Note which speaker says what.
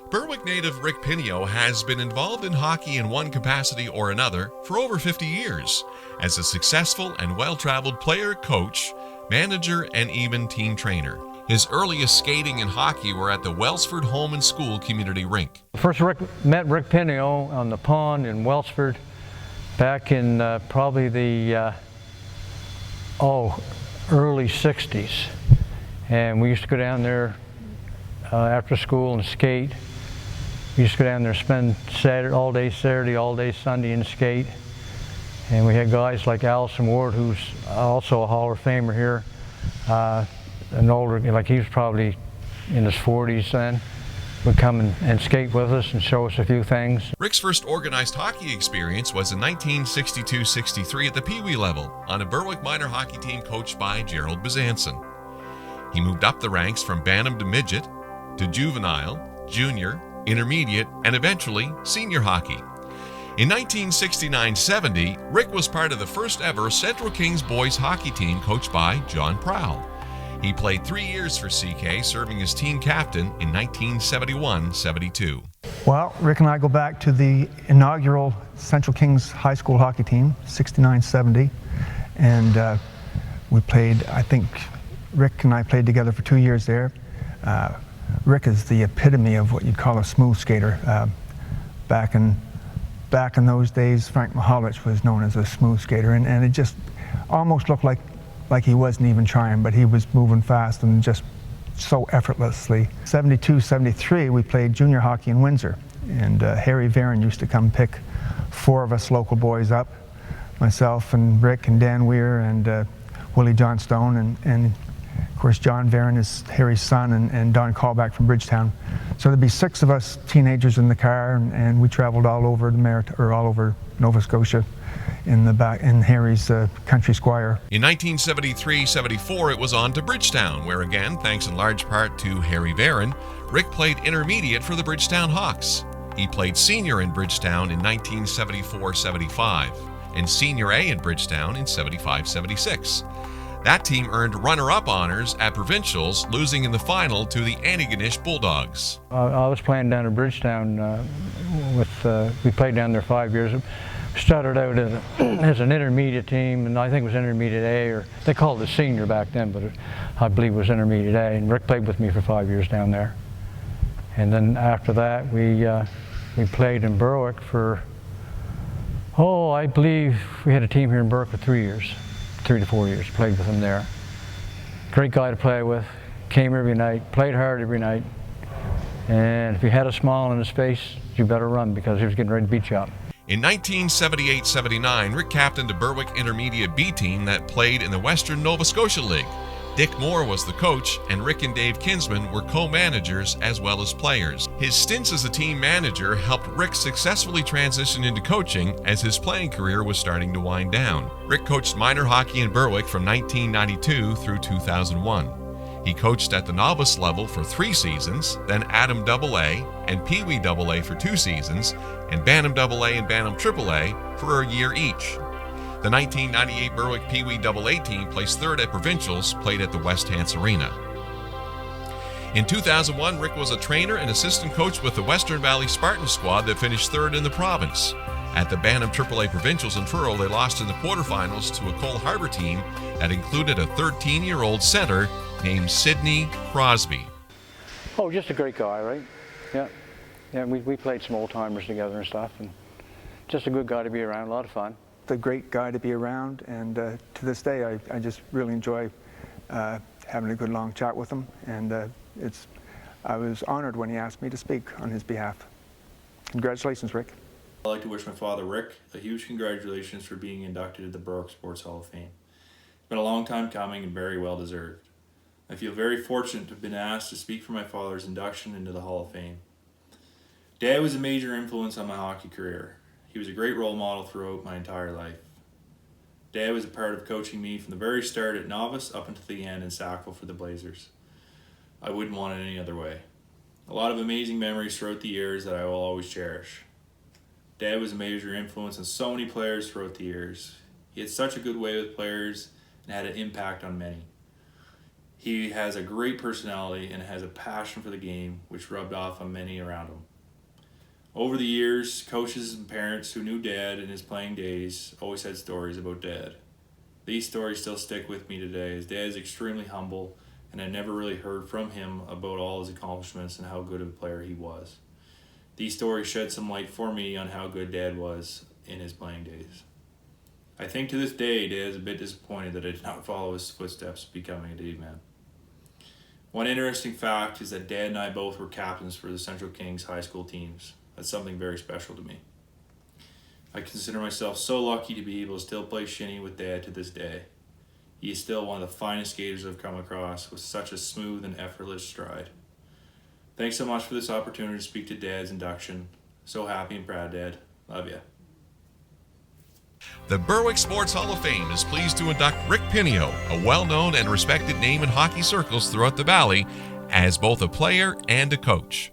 Speaker 1: Berwick native Rick Pineo has been involved in hockey in one capacity or another for over 50 years as a successful and well-traveled player, coach, manager, and even team trainer. His earliest skating and hockey were at the Welsford Home and School Community Rink.
Speaker 2: First met Rick Pineo on the pond in Welsford back in probably the early 60s. And we used to go down there after school and skate. We used to go down there and spend all day Saturday, all day Sunday and skate. And we had guys like Allison Ward, who's also a Hall of Famer here, an older, like he was probably in his 40s then, would come and skate with us and show us a few things.
Speaker 1: Rick's first organized hockey experience was in 1962-63 at the Pee Wee level on a Berwick minor hockey team coached by Gerald Bezanson. He moved up the ranks from Bantam to Midget, to Juvenile, Junior, Intermediate, and eventually Senior hockey. In 1969-70, Rick was part of the first ever Central Kings boys hockey team coached by John Prowl. He played 3 years for CK, serving as team captain in 1971-72.
Speaker 3: Well, Rick and I go back to the inaugural Central Kings high school hockey team, 69-70, and we played, I think, Rick and I played together for 2 years there. Rick is the epitome of what you'd call a smooth skater. Back in those days, Frank Mihallich was known as a smooth skater, and it just almost looked like he wasn't even trying, but he was moving fast and just so effortlessly. 72-73, we played junior hockey in Windsor, and Harry Varon used to come pick 4 of us local boys up, myself and Rick and Dan Weir and Willie Johnstone, and of course John Varon is Harry's son, and Don Callback from Bridgetown. So there'd be 6 of us teenagers in the car, and we traveled all over all over Nova Scotia in Harry's country squire.
Speaker 1: In 1973-74, it was on to Bridgetown, where again, thanks in large part to Harry Varon, Rick played intermediate for the Bridgetown Hawks. He played senior in Bridgetown in 1974-75 and senior A in Bridgetown in 75-76. That team earned runner-up honors at provincials, losing in the final to the Antigonish Bulldogs.
Speaker 2: I was playing down at Bridgetown we played down there 5 years. We started out as an intermediate team, and I think it was intermediate A, or they called it senior back then, but I believe it was intermediate A, and Rick played with me for 5 years down there. And then after that, we played in Berwick for, I believe we had a team here in Berwick for 3 years. 3 to 4 years, played with him there. Great guy to play with, came every night, played hard every night, and if he had a smile on his face, you better run because he was getting ready to beat you up.
Speaker 1: In 1978-79, Rick captained a Berwick Intermediate B team that played in the Western Nova Scotia League. Dick Moore was the coach, and Rick and Dave Kinsman were co-managers as well as players. His stints as a team manager helped Rick successfully transition into coaching as his playing career was starting to wind down. Rick coached minor hockey in Berwick from 1992 through 2001. He coached at the novice level for 3 seasons, then Atom AA and Pee Wee AA for 2 seasons, and Bantam AA and Bantam AAA for a year each. The 1998 Berwick Pee Wee AA team placed 3rd at provincials, played at the West Hants Arena. In 2001, Rick was a trainer and assistant coach with the Western Valley Spartan squad that finished 3rd in the province. At the Bantam AAA provincials in Truro, they lost in the quarterfinals to a Cole Harbour team that included a 13-year-old center named Sidney Crosby.
Speaker 2: Oh, just a great guy, right? Yeah, we played some old-timers together and stuff, and just a good guy to be around, a lot of fun.
Speaker 3: A great guy to be around, and to this day I just really enjoy having a good long chat with him, and I was honored when he asked me to speak on his behalf. Congratulations, Rick.
Speaker 4: I'd like to wish my father Rick a huge congratulations for being inducted to the Berwick Sports Hall of Fame. It's been a long time coming and very well deserved. I feel very fortunate to have been asked to speak for my father's induction into the Hall of Fame. Dad was a major influence on my hockey career. He was a great role model throughout my entire life. Dad was a part of coaching me from the very start at novice up until the end in Sackville for the Blazers. I wouldn't want it any other way. A lot of amazing memories throughout the years that I will always cherish. Dad was a major influence on so many players throughout the years. He had such a good way with players and had an impact on many. He has a great personality and has a passion for the game, which rubbed off on many around him. Over the years, coaches and parents who knew Dad in his playing days always had stories about Dad. These stories still stick with me today, as Dad is extremely humble, and I never really heard from him about all his accomplishments and how good of a player he was. These stories shed some light for me on how good Dad was in his playing days. I think to this day, Dad is a bit disappointed that I did not follow his footsteps becoming a D-man. One interesting fact is that Dad and I both were captains for the Central Kings high school teams. That's something very special to me. I consider myself so lucky to be able to still play shinny with Dad to this day. He is still one of the finest skaters I've come across, with such a smooth and effortless stride. Thanks so much for this opportunity to speak to Dad's induction. So happy and proud, Dad. Love ya.
Speaker 1: The Berwick Sports Hall of Fame is pleased to induct Rick Pineo, a well-known and respected name in hockey circles throughout the Valley, as both a player and a coach.